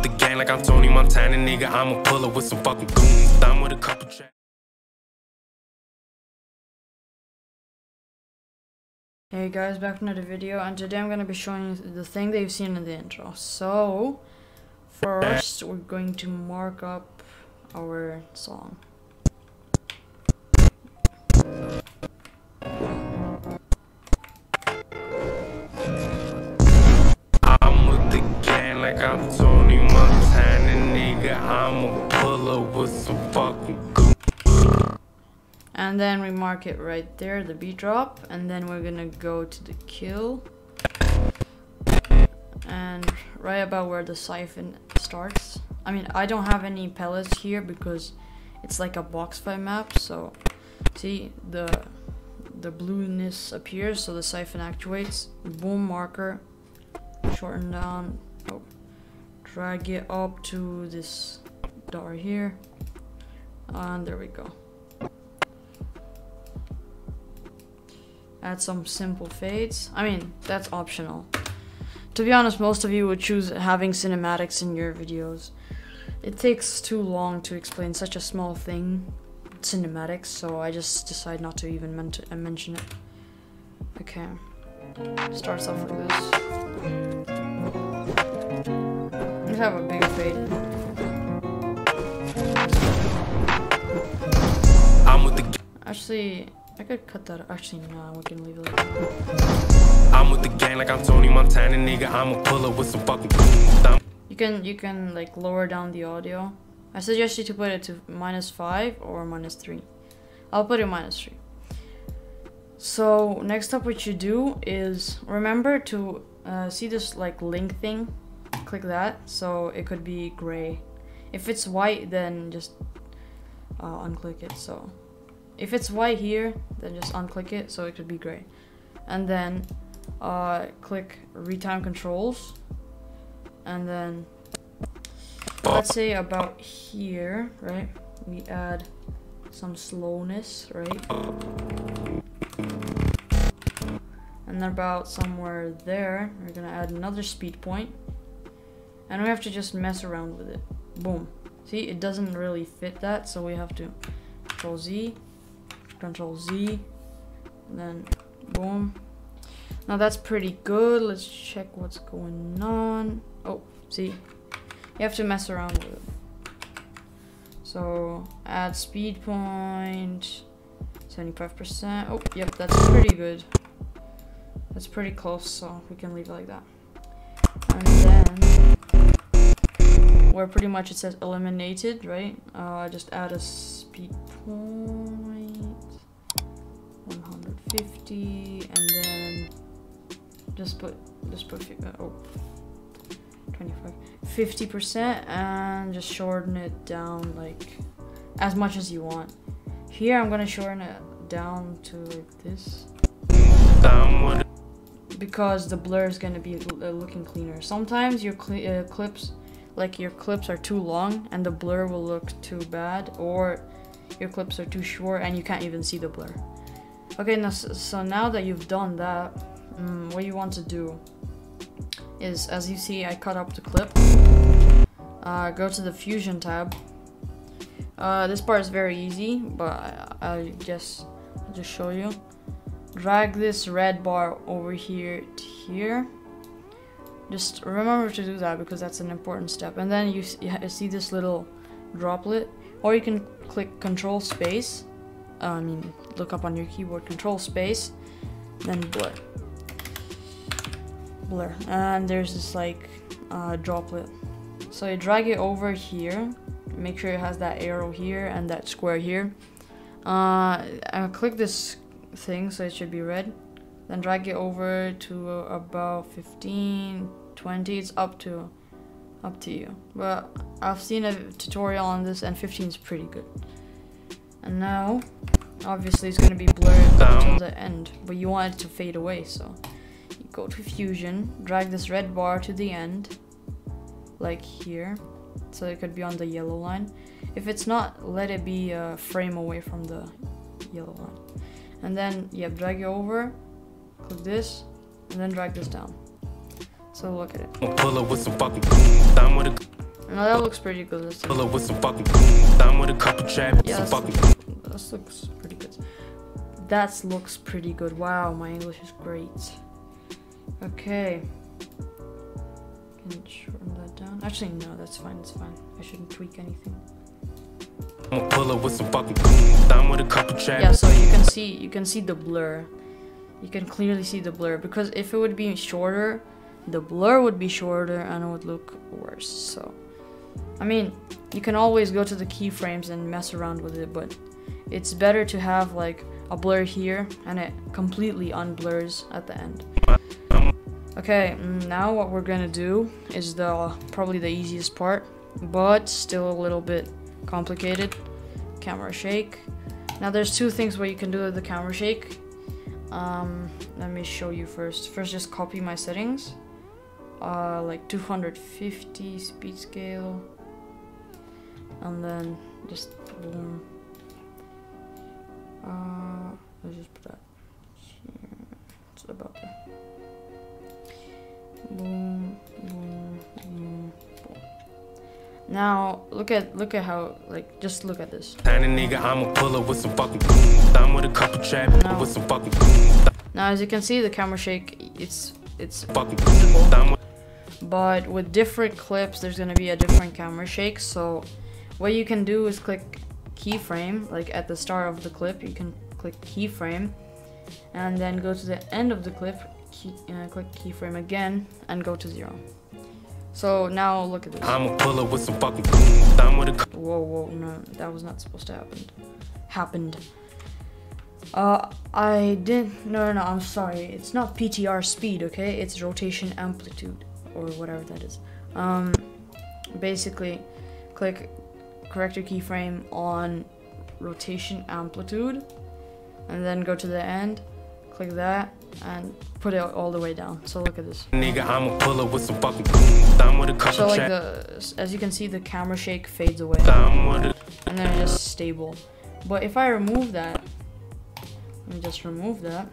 with the gang like I'm Tony Montana, nigga. I'ma pull up with some fucking goons. I'm with a couple tracks. Hey guys, back from another video, and today I'm gonna be showing you the thing that you've seen in the intro. So first, we're going to mark up our song. I'm with the gang like I'm Tony Montana, nigga. I'ma pull up with some fucking goons. And then we mark it right there, the beat drop, and then we're gonna go to the kill. And right about where the siphon starts. I mean, I don't have any pellets here because it's like a box fight map, so see the blueness appears, so the siphon actuates. Boom, marker, shorten down, drag it up to this dot right here, and there we go. Add some simple fades. I mean, that's optional. To be honest, most of you would choose having cinematics in your videos. It takes too long to explain such a small thing, cinematics, so I just decide not to even mention it. Okay, starts off like this. Let's have a big fade. I'm with the Actually, I could cut that. Actually, no, we can leave it like that. I'm with the gang like I'm Tony Montana, nigga. I'ma pull up with some fucking goons. You can like lower down the audio. I suggest you to put it to -5 or -3. I'll put it -3. So next up, what you do is remember to see this like link thing. Click that, so it could be gray. If it's white, then just unclick it. So if it's white here, then just unclick it, so it could be gray. And then click retime controls, and then let's say about here, right, we add some slowness, right, and about somewhere there we're gonna add another speed point, and we have to just mess around with it. Boom, see, it doesn't really fit that, so we have to Control Z, and then boom. Now that's pretty good. Let's check what's going on. Oh, see, you have to mess around with it. So add speed point 75%. Oh, yep, that's pretty good. That's pretty close, so we can leave it like that. And then where pretty much it says eliminated, right? Just add a speed point 150, and then just put 50%, and just shorten it down like as much as you want. Here I'm gonna shorten it down to like this because the blur is gonna be looking cleaner. Sometimes your clips are too long and the blur will look too bad, or your clips are too short and you can't even see the blur. Okay, now so now that you've done that, what you want to do is, as you see, I cut up the clip. Go to the fusion tab. This part is very easy, but I'll just show you. Drag this red bar over here to here. Just remember to do that because that's an important step. And then you see this little droplet, or you can click Control Space. Look up on your keyboard, Control Space, then blur, and there's this like droplet. So you drag it over here, make sure it has that arrow here and that square here. Click this thing, so it should be red. Then drag it over to about 15, 20. It's up to you. But I've seen a tutorial on this, and 15 is pretty good. And now, obviously, it's gonna be blurred until the end, but you want it to fade away, so you go to Fusion, drag this red bar to the end, like here, so it could be on the yellow line. If it's not, let it be a frame away from the yellow line. And then, drag it over, click this, and then drag this down. So look at it. No, that looks pretty good. This Yeah, this looks pretty good. That looks pretty good. Wow, my English is great. Okay. Can you shorten that down? Actually, no, that's fine. It's fine. I shouldn't tweak anything. Yeah, so you can see the blur. You can clearly see the blur, because if it would be shorter, the blur would be shorter and it would look worse. So, I mean, you can always go to the keyframes and mess around with it, but it's better to have like a blur here and it completely unblurs at the end. Okay, now what we're gonna do is probably the easiest part, but still a little bit complicated. Camera shake. Now there's two things what you can do with the camera shake. Let me show you first. First, just copy my settings. Like 250 speed scale, and then just boom. Let's just put that here. It's about that. Boom, boom, boom, boom. Now look at how, like, just look at this. Now as you can see, the camera shake, it's visible. But with different clips, there's gonna be a different camera shake. So what you can do is click keyframe, like at the start of the clip, you can click keyframe, and then go to the end of the clip, click keyframe again, and go to 0. So now look at this. Whoa, no, that was not supposed to happen. I didn't. No, I'm sorry. It's not PTR speed, okay? It's rotation amplitude, or whatever that is. Basically, click corrector keyframe on rotation amplitude, and then go to the end, click that, and put it all the way down. So look at this. So like as you can see, the camera shake fades away, and then it's just stable. But if I remove that, let me just remove that.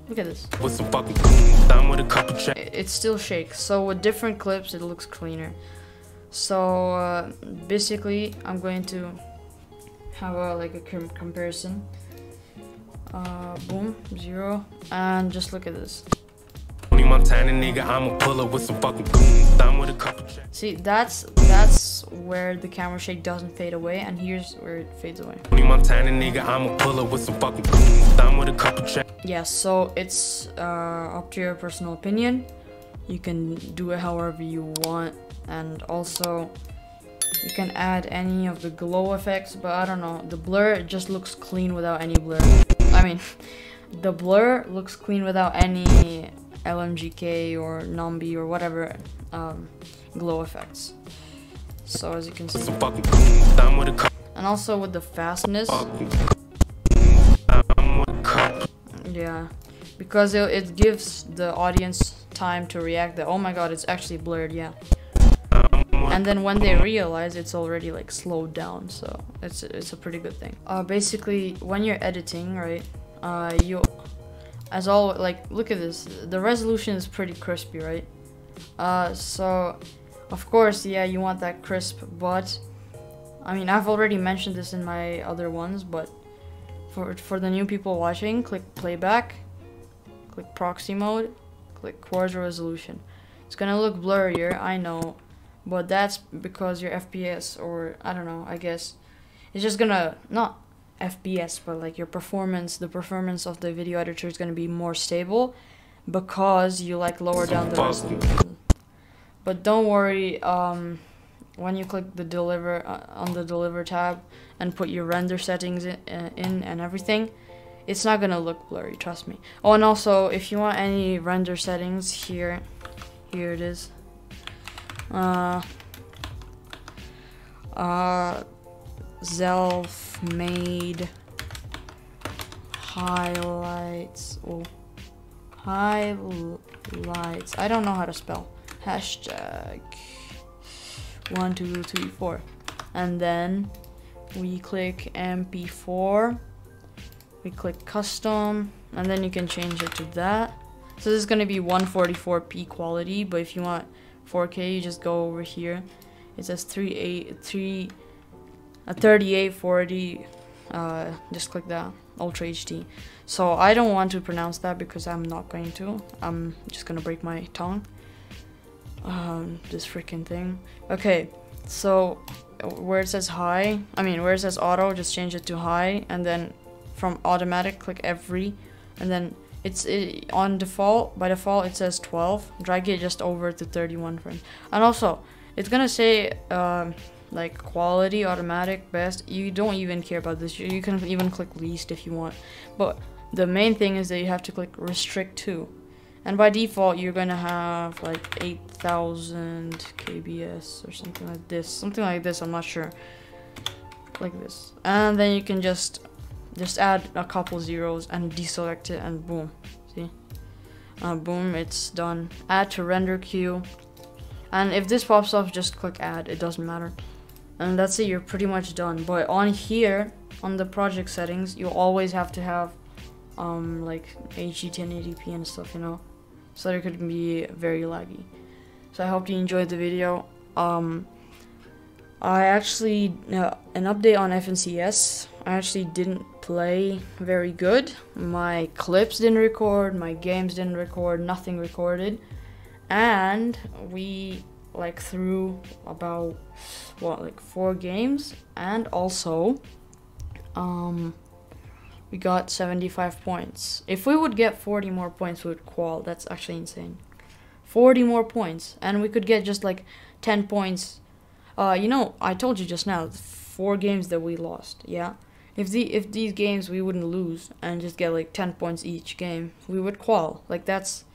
Look at this. It still shakes. So with different clips, it looks cleaner. So basically, I'm going to have a comparison. Boom, 0, and just look at this. See, that's where the camera shake doesn't fade away, and here's where it fades away. Yeah, so it's up to your personal opinion. You can do it however you want, and also you can add any of the glow effects, but I don't know, the blur, it just looks clean without any blur. I mean, the blur looks clean without any Lmgk or Numby or whatever glow effects. So as you can see, and also with the fastness, yeah, because it gives the audience time to react that, oh my god, it's actually blurred, yeah. And then when they realize, it's already like slowed down, so it's a pretty good thing. Basically, when you're editing, right, as always, like, look at this, the resolution is pretty crispy, right? So of course, yeah, you want that crisp, but I mean, I've already mentioned this in my other ones, but for the new people watching, click playback, click proxy mode, click quad resolution. It's gonna look blurrier, I know, but that's because your FPS, or I don't know, I guess it's just gonna, not FPS, but like your performance, the performance of the video editor is gonna be more stable because you like lower down the resolution. But don't worry, when you click the deliver on the deliver tab and put your render settings in and everything, it's not gonna look blurry, trust me. Oh, and also if you want any render settings, here it is. Self-made highlights. Oh, highlights. I don't know how to spell. Hashtag 1, 2, 3, 4, and then we click MP4. We click custom, and then you can change it to that. So this is going to be 144p quality, but if you want 4K, you just go over here. It says 3840. Just click that, Ultra HD. So I don't want to pronounce that because I'm not going to. I'm just gonna break my tongue. This freaking thing. Okay, so where it says high, where it says auto, just change it to high, and then from automatic, click every, and then on default, by default it says 12. Drag it just over to 31 frames. And also, it's gonna say like quality, automatic, best. You don't even care about this. You can even click least if you want. But the main thing is that you have to click restrict to. And by default, you're gonna have like 8,000 kbs or something like this. Something like this, I'm not sure. Like this. And then you can just add a couple zeros and deselect it, and boom. See? Boom, it's done. Add to render queue. And if this pops up, just click add. It doesn't matter. And that's it, you're pretty much done. But on here, on the project settings, you always have to have like HD 1080p and stuff, you know, so that it could be very laggy. So I hope you enjoyed the video. I actually an update on FNCS. I actually didn't play very good. My clips didn't record, my games didn't record, nothing recorded. And we like threw about like 4 games, and also we got 75 points. If we would get 40 more points, we would qual. That's actually insane. 40 more points, and we could get just like 10 points. You know, I told you just now, 4 games that we lost. Yeah, if these games we wouldn't lose and just get like 10 points each game, we would qual. Like that's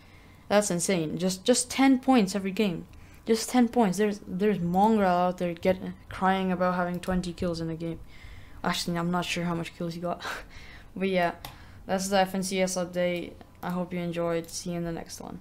insane. Just 10 points every game. Just 10 points. There's Mongraal out there crying about having 20 kills in a game. Actually, I'm not sure how much kills he got. But yeah, that's the FNCS update. I hope you enjoyed. See you in the next one.